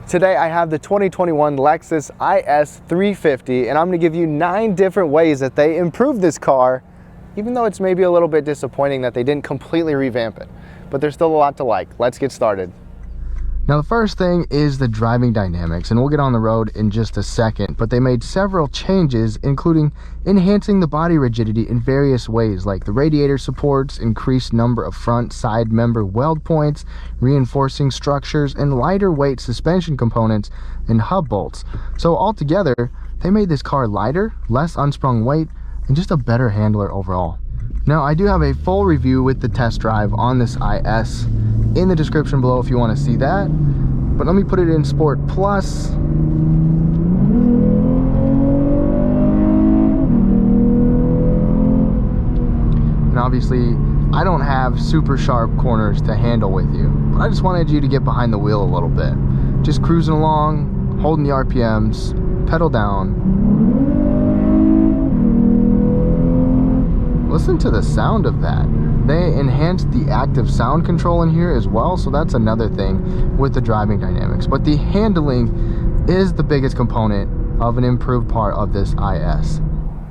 Today I have the 2021 Lexus IS 350 and I'm going to give you 9 different ways that they improved this car, even though it's maybe a little bit disappointing that they didn't completely revamp it. But there's still a lot to like. Let's get started. Now the first thing is the driving dynamics, and we'll get on the road in just a second, but they made several changes, including enhancing the body rigidity in various ways, like the radiator supports, increased number of front side member weld points, reinforcing structures, and lighter weight suspension components and hub bolts. So altogether, they made this car lighter, less unsprung weight, and just a better handler overall. Now I do have a full review with the test drive on this IS in the description below if you want to see that, but let me put it in Sport Plus. And obviously I don't have super sharp corners to handle with you, but I just wanted you to get behind the wheel a little bit, just cruising along, holding the RPMs, pedal down. Listen to the sound of that. They enhanced the active sound control in here as well, so that's another thing with the driving dynamics. But the handling is the biggest component of an improved part of this IS.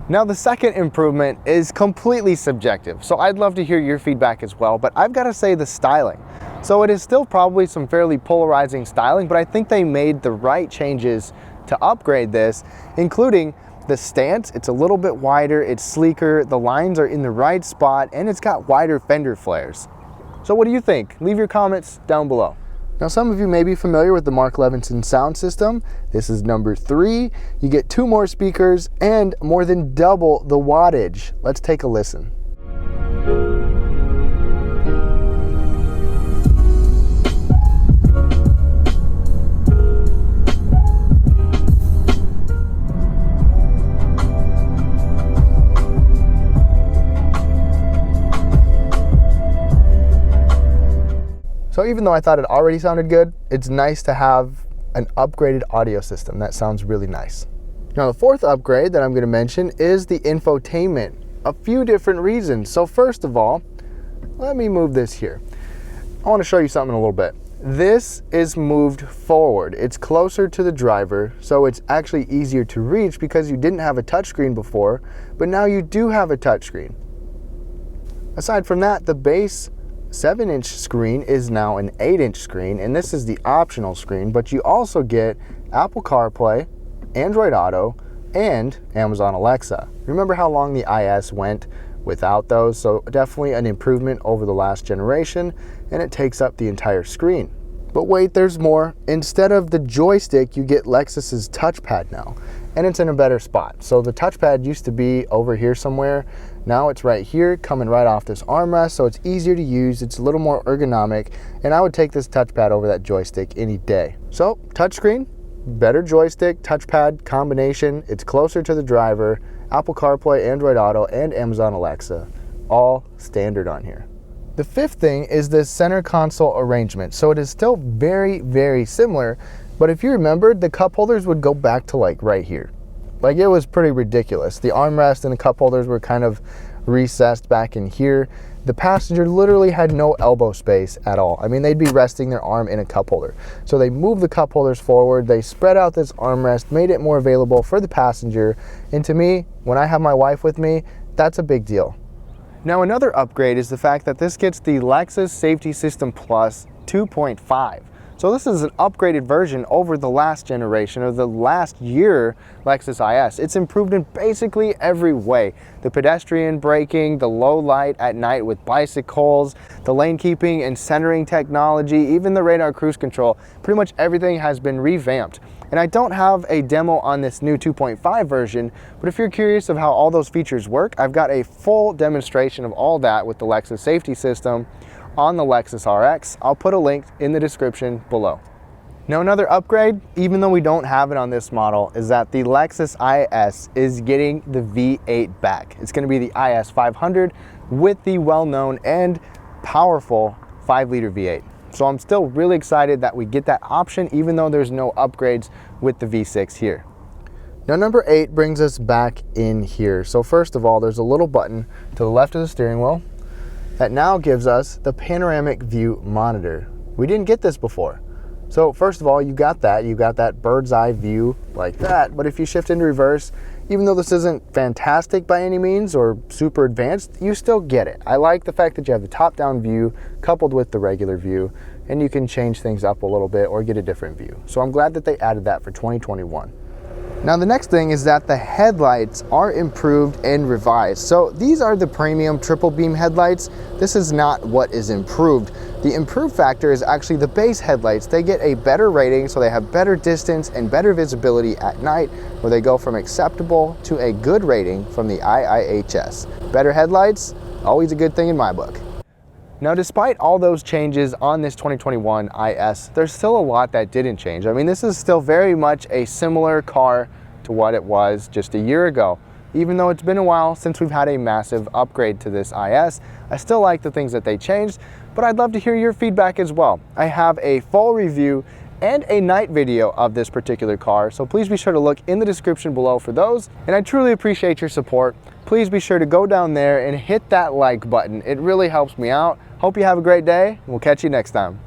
Now the second improvement is completely subjective, so I'd love to hear your feedback as well, but I've got to say the styling. So it is still probably some fairly polarizing styling, but I think they made the right changes to upgrade this, including the stance. It's a little bit wider, it's sleeker, the lines are in the right spot, and it's got wider fender flares. So what do you think? Leave your comments down below. Now some of you may be familiar with the Mark Levinson sound system. This is number 3. You get 2 more speakers and more than double the wattage. Let's take a listen. So even though I thought it already sounded good, it's nice to have an upgraded audio system. That sounds really nice. Now the fourth upgrade that I'm going to mention is the infotainment. A few different reasons. So first of all, let me move this here. I want to show you something in a little bit. This is moved forward. It's closer to the driver, so it's actually easier to reach because you didn't have a touchscreen before, but now you do have a touchscreen. Aside from that, the base 7-inch screen is now an 8-inch screen, and this is the optional screen, but you also get Apple CarPlay, Android Auto, and Amazon Alexa. Remember how long the IS went without those? So definitely an improvement over the last generation, and it takes up the entire screen. But wait, there's more. Instead of the joystick, you get Lexus's touchpad now, and it's in a better spot. So the touchpad used to be over here somewhere. Now it's right here, coming right off this armrest, so it's easier to use, it's a little more ergonomic, and I would take this touchpad over that joystick any day. So, touchscreen, better joystick, touchpad combination, it's closer to the driver, Apple CarPlay, Android Auto, and Amazon Alexa, all standard on here. The fifth thing is this center console arrangement. So it is still very, very similar, but if you remember, the cup holders would go back to like right here. Like it was pretty ridiculous. The armrest and the cup holders were kind of recessed back in here. The passenger literally had no elbow space at all. I mean, they'd be resting their arm in a cup holder. So they moved the cup holders forward, they spread out this armrest, made it more available for the passenger. And to me, when I have my wife with me, that's a big deal. Now another upgrade is the fact that this gets the Lexus Safety System Plus 2.5. So this is an upgraded version over the last generation, or the last year Lexus IS. It's improved in basically every way. The pedestrian braking, the low light at night with bicycles, the lane keeping and centering technology, even the radar cruise control, pretty much everything has been revamped. And I don't have a demo on this new 2.5 version, but if you're curious of how all those features work, I've got a full demonstration of all that with the Lexus Safety System on the Lexus RX. I'll put a link in the description below. Now another upgrade, even though we don't have it on this model, is that the Lexus IS is getting the V8 back. It's going to be the IS 500 with the well-known and powerful 5-liter V8. So I'm still really excited that we get that option, even though there's no upgrades with the V6 here. Now number 8 brings us back in here. So first of all, there's a little button to the left of the steering wheel that now gives us the panoramic view monitor. We didn't get this before. So first of all, you got that bird's eye view like that, but if you shift into reverse, even though this isn't fantastic by any means or super advanced, you still get it. I like the fact that you have the top-down view coupled with the regular view, and you can change things up a little bit or get a different view. So I'm glad that they added that for 2021. Now the next thing is that the headlights are improved and revised. So these are the premium triple beam headlights. This is not what is improved. The improved factor is actually the base headlights. They get a better rating, so they have better distance and better visibility at night, where they go from acceptable to a good rating from the IIHS. Better headlights, always a good thing in my book. Now, despite all those changes on this 2021 IS, there's still a lot that didn't change. I mean, this is still very much a similar car to what it was just a year ago. Even though it's been a while since we've had a massive upgrade to this IS, I still like the things that they changed, but I'd love to hear your feedback as well. I have a full review and a night video of this particular car, so please be sure to look in the description below for those. And I truly appreciate your support. Please be sure to go down there and hit that like button. It really helps me out. Hope you have a great day, and we'll catch you next time.